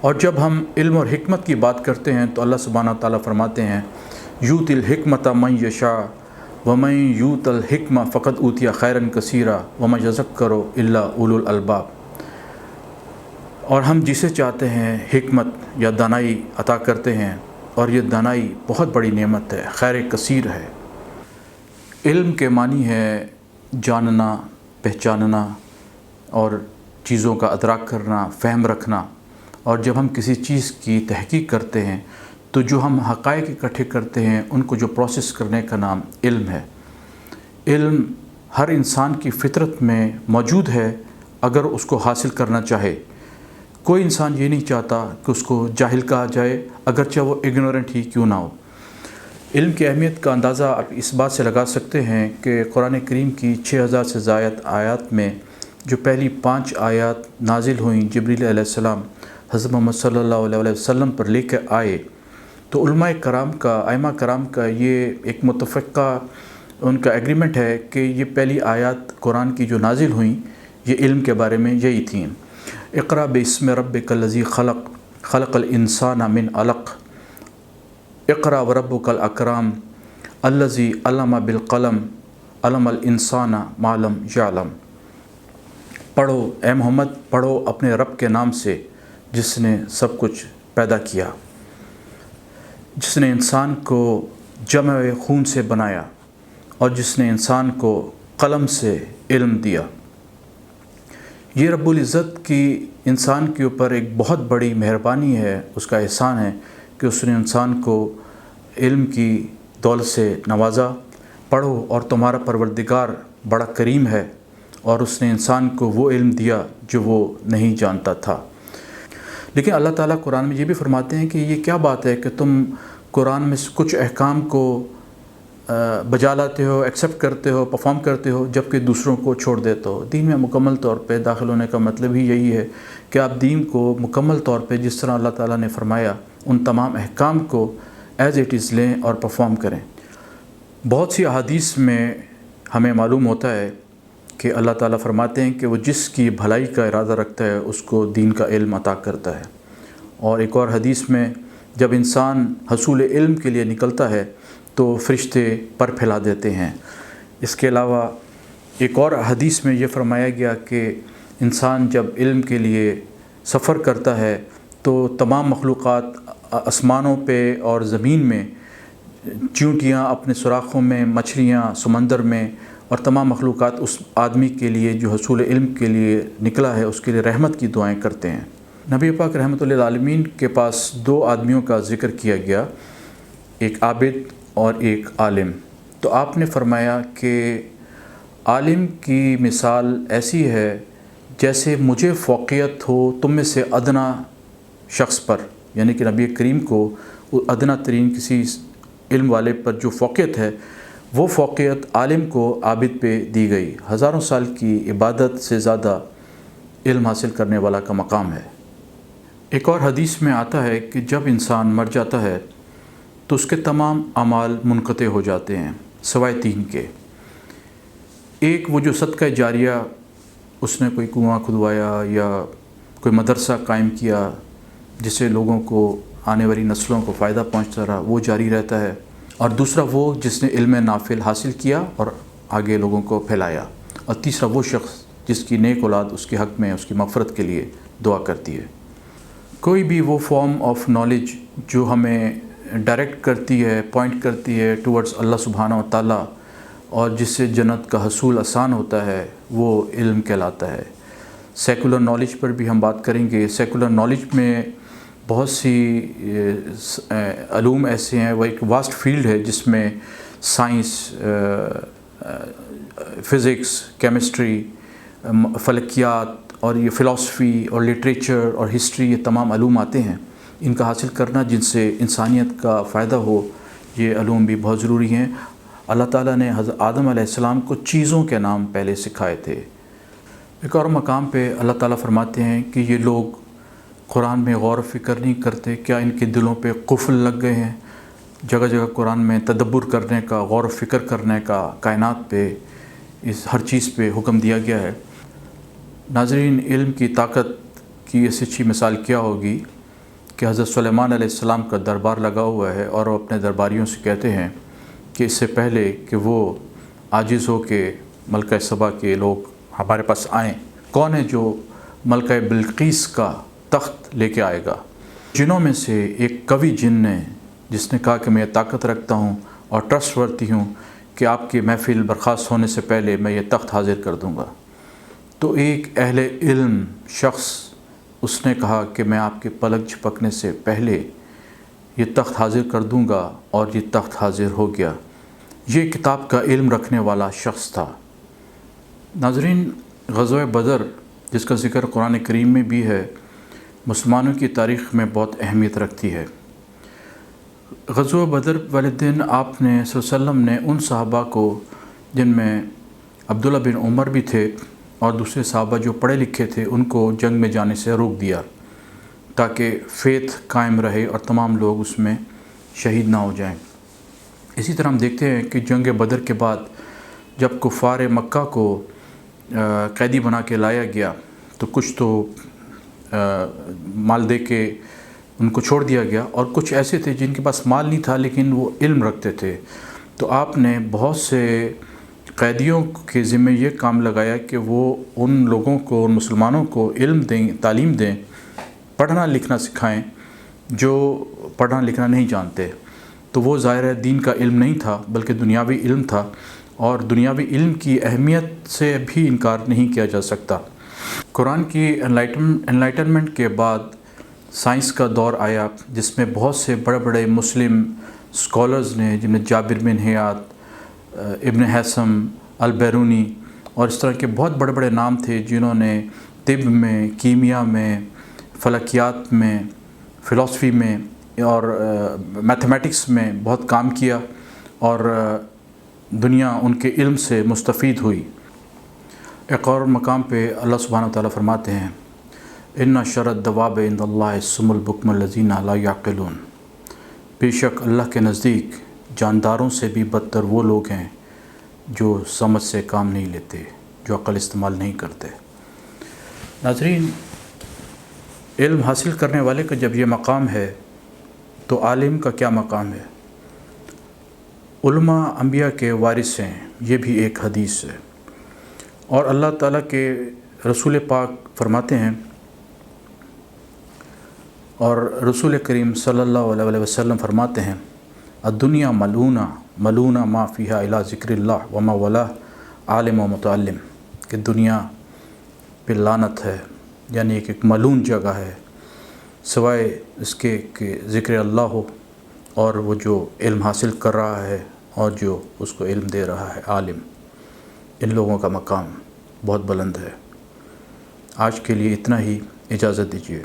اور جب ہم علم اور حکمت کی بات کرتے ہیں تو اللہ سبحانہ تعالیٰ فرماتے ہیں یوت الحکمت من یشاء ومن یوت الحکمہ فقد اوتیا خیرا کثیرا وما یذکر الا اولو الالباب۔ اور ہم جسے چاہتے ہیں حکمت یا دانائی عطا کرتے ہیں، اور یہ دانائی بہت بڑی نعمت ہے، خیر کثیر ہے۔ علم کے معنی ہے جاننا، پہچاننا اور چیزوں کا ادراک کرنا، فہم رکھنا۔ اور جب ہم کسی چیز کی تحقیق کرتے ہیں تو جو ہم حقائق اکٹھے کرتے ہیں ان کو جو پروسیس کرنے کا نام علم ہے۔ علم ہر انسان کی فطرت میں موجود ہے اگر اس کو حاصل کرنا چاہے۔ کوئی انسان یہ نہیں چاہتا کہ اس کو جاہل کہا جائے، اگرچہ وہ اگنورنٹ ہی کیوں نہ ہو۔ علم کی اہمیت کا اندازہ آپ اس بات سے لگا سکتے ہیں کہ قرآن کریم کی 6000 سے زائد آیات میں جو پہلی 5 آیات نازل ہوئیں جبریل علیہ السلام حضرت محمد صلی اللہ علیہ وسلم پر لے کے آئے، تو ائمہ کرام کا یہ ایک متفقہ ان کا ایگریمنٹ ہے کہ یہ پہلی آیات قرآن کی جو نازل ہوئیں یہ علم کے بارے میں یہی تھیں۔ اقرأ باسم ربک الذی خلق، خلق الانسان من علق، اقرأ وربک الاکرم الذی علم بالقلم، علم الانسان ما لم یعلم۔ پڑھو اے محمد، پڑھو اپنے رب کے نام سے جس نے سب کچھ پیدا کیا، جس نے انسان کو جمع خون سے بنایا اور جس نے انسان کو قلم سے علم دیا۔ یہ رب العزت کی انسان کے اوپر ایک بہت بڑی مہربانی ہے، اس کا احسان ہے کہ اس نے انسان کو علم کی دولت سے نوازا۔ پڑھو اور تمہارا پروردگار بڑا کریم ہے، اور اس نے انسان کو وہ علم دیا جو وہ نہیں جانتا تھا۔ لیکن اللہ تعالیٰ قرآن میں یہ بھی فرماتے ہیں کہ یہ کیا بات ہے کہ تم قرآن میں کچھ احکام کو بجا لاتے ہو، ایکسیپٹ کرتے ہو، پرفارم کرتے ہو، جبکہ دوسروں کو چھوڑ دیتے ہو۔ دین میں مکمل طور پہ داخل ہونے کا مطلب ہی یہی ہے کہ آپ دین کو مکمل طور پہ جس طرح اللہ تعالیٰ نے فرمایا ان تمام احکام کو ایز اٹ از لیں اور پرفارم کریں۔ بہت سی احادیث میں ہمیں معلوم ہوتا ہے کہ اللہ تعالیٰ فرماتے ہیں کہ وہ جس کی بھلائی کا ارادہ رکھتا ہے اس کو دین کا علم عطا کرتا ہے۔ اور ایک اور حدیث میں جب انسان حصول علم کے لیے نکلتا ہے تو فرشتے پر پھیلا دیتے ہیں۔ اس کے علاوہ ایک اور حدیث میں یہ فرمایا گیا کہ انسان جب علم کے لیے سفر کرتا ہے تو تمام مخلوقات آسمانوں پہ اور زمین میں، چیونٹیاں اپنے سوراخوں میں، مچھلیاں سمندر میں، اور تمام مخلوقات اس آدمی کے لیے جو حصول علم کے لیے نکلا ہے اس کے لیے رحمت کی دعائیں کرتے ہیں۔ نبی پاک رحمۃ اللہ عالمین کے پاس 2 آدمیوں کا ذکر کیا گیا، ایک عابد اور ایک عالم۔ تو آپ نے فرمایا کہ عالم کی مثال ایسی ہے جیسے مجھے فوقیت ہو تم میں سے ادنا شخص پر، یعنی کہ نبی کریم کو ادنا ترین کسی علم والے پر جو فوقیت ہے وہ فوقیت عالم کو عابد پہ دی گئی۔ ہزاروں سال کی عبادت سے زیادہ علم حاصل کرنے والا کا مقام ہے۔ ایک اور حدیث میں آتا ہے کہ جب انسان مر جاتا ہے تو اس کے تمام اعمال منقطع ہو جاتے ہیں سوائے 3 کے۔ ایک وہ جو صدقہ جاریہ اس نے کوئی کنواں کھدوایا یا کوئی مدرسہ قائم کیا جس سے لوگوں کو، آنے والی نسلوں کو فائدہ پہنچتا رہا، وہ جاری رہتا ہے۔ اور دوسرا وہ جس نے علم نافع حاصل کیا اور آگے لوگوں کو پھیلایا۔ اور تیسرا وہ شخص جس کی نیک اولاد اس کے حق میں اس کی مغفرت کے لیے دعا کرتی ہے۔ کوئی بھی وہ فارم آف نالج جو ہمیں ڈائریکٹ کرتی ہے، پوائنٹ کرتی ہے ٹورڈز اللہ سبحانہ و تعالیٰ، اور جس سے جنت کا حصول آسان ہوتا ہے، وہ علم کہلاتا ہے۔ سیکولر نالج پر بھی ہم بات کریں گے۔ سیکولر نالج میں بہت سی علوم ایسے ہیں، وہ ایک واسٹ فیلڈ ہے جس میں سائنس، فزکس، کیمسٹری، فلکیات اور یہ فلاسفی اور لٹریچر اور ہسٹری، یہ تمام علوم آتے ہیں۔ ان کا حاصل کرنا جن سے انسانیت کا فائدہ ہو، یہ علوم بھی بہت ضروری ہیں۔ اللہ تعالیٰ نے حضرت آدم علیہ السلام کو چیزوں کے نام پہلے سکھائے تھے۔ ایک اور مقام پہ اللہ تعالیٰ فرماتے ہیں کہ یہ لوگ قرآن میں غور و فکر نہیں کرتے، کیا ان کے دلوں پہ قفل لگ گئے ہیں؟ جگہ جگہ قرآن میں تدبر کرنے کا، غور و فکر کرنے کا، کائنات پہ، اس ہر چیز پہ حکم دیا گیا ہے۔ ناظرین، علم کی طاقت کی اس اچھی مثال کیا ہوگی کہ حضرت سلیمان علیہ السلام کا دربار لگا ہوا ہے اور وہ اپنے درباریوں سے کہتے ہیں کہ اس سے پہلے کہ وہ عاجز ہو کے ملکہ سبا کے لوگ ہمارے پاس آئیں، کون ہے جو ملکہ بلقیس کا تخت لے کے آئے گا؟ جنوں میں سے ایک قوی جن نے، جس نے کہا کہ میں یہ طاقت رکھتا ہوں اور ٹرسٹ ورتی ہوں کہ آپ کی محفل برخاست ہونے سے پہلے میں یہ تخت حاضر کر دوں گا۔ تو ایک اہل علم شخص اس نے کہا کہ میں آپ کے پلک جھپکنے سے پہلے یہ تخت حاضر کر دوں گا، اور یہ تخت حاضر ہو گیا۔ یہ کتاب کا علم رکھنے والا شخص تھا۔ ناظرین، غزوہ بدر جس کا ذکر قرآن کریم میں بھی ہے، مسلمانوں کی تاریخ میں بہت اہمیت رکھتی ہے۔ غزوہ بدر والے دن آپ نے صلی اللہ علیہ وسلم نے ان صحابہ کو، جن میں عبداللہ بن عمر بھی تھے اور دوسرے صحابہ جو پڑھے لکھے تھے، ان کو جنگ میں جانے سے روک دیا تاکہ فیتھ قائم رہے اور تمام لوگ اس میں شہید نہ ہو جائیں۔ اسی طرح ہم دیکھتے ہیں کہ جنگ بدر کے بعد جب کفار مکہ کو قیدی بنا کے لایا گیا تو کچھ تو مال دے کے ان کو چھوڑ دیا گیا، اور کچھ ایسے تھے جن کے پاس مال نہیں تھا لیکن وہ علم رکھتے تھے۔ تو آپ نے بہت سے قیدیوں کے ذمہ یہ کام لگایا کہ وہ ان لوگوں کو، ان مسلمانوں کو علم دیں، تعلیم دیں، پڑھنا لکھنا سکھائیں جو پڑھنا لکھنا نہیں جانتے۔ تو وہ ظاہر دین کا علم نہیں تھا بلکہ دنیاوی علم تھا، اور دنیاوی علم کی اہمیت سے بھی انکار نہیں کیا جا سکتا۔ قرآن کی انلائٹنمنٹ کے بعد سائنس کا دور آیا، جس میں بہت سے بڑے بڑے مسلم اسکالرز نے، جن میں جابر بن حیات، ابن حیثم البیرونی اور اس طرح کے بہت بڑے بڑے نام تھے، جنہوں نے طب میں، کیمیا میں، فلکیات میں، فلسفی میں اور میتھمیٹکس میں بہت کام کیا، اور دنیا ان کے علم سے مستفید ہوئی۔ ایک اور مقام پہ اللہ سبحانہ وتعالیٰ فرماتے ہیں، ان شر الدواب عند اللہ الصم البکم الذین لا یعقلون، بے شک اللہ کے نزدیک جانداروں سے بھی بدتر وہ لوگ ہیں جو سمجھ سے کام نہیں لیتے، جو عقل استعمال نہیں کرتے۔ ناظرین، علم حاصل کرنے والے کا جب یہ مقام ہے تو عالم کا کیا مقام ہے؟ علماء انبیاء کے وارث ہیں، یہ بھی ایک حدیث ہے، اور اللہ تعالیٰ کے رسول پاک فرماتے ہیں، اور رسول کریم صلی اللہ علیہ وسلم فرماتے ہیں، الدنیا ملعونہ ملعونہ ما فیہا الی ذکر اللہ وما ولا عالم و متعلم، کہ دنیا پہ لعنت ہے، یعنی ایک ملعون جگہ ہے، سوائے اس کے کہ ذکر اللہ ہو اور وہ جو علم حاصل کر رہا ہے اور جو اس کو علم دے رہا ہے، عالم۔ ان لوگوں کا مقام بہت بلند ہے۔ آج کے لیے اتنا ہی، اجازت دیجیے۔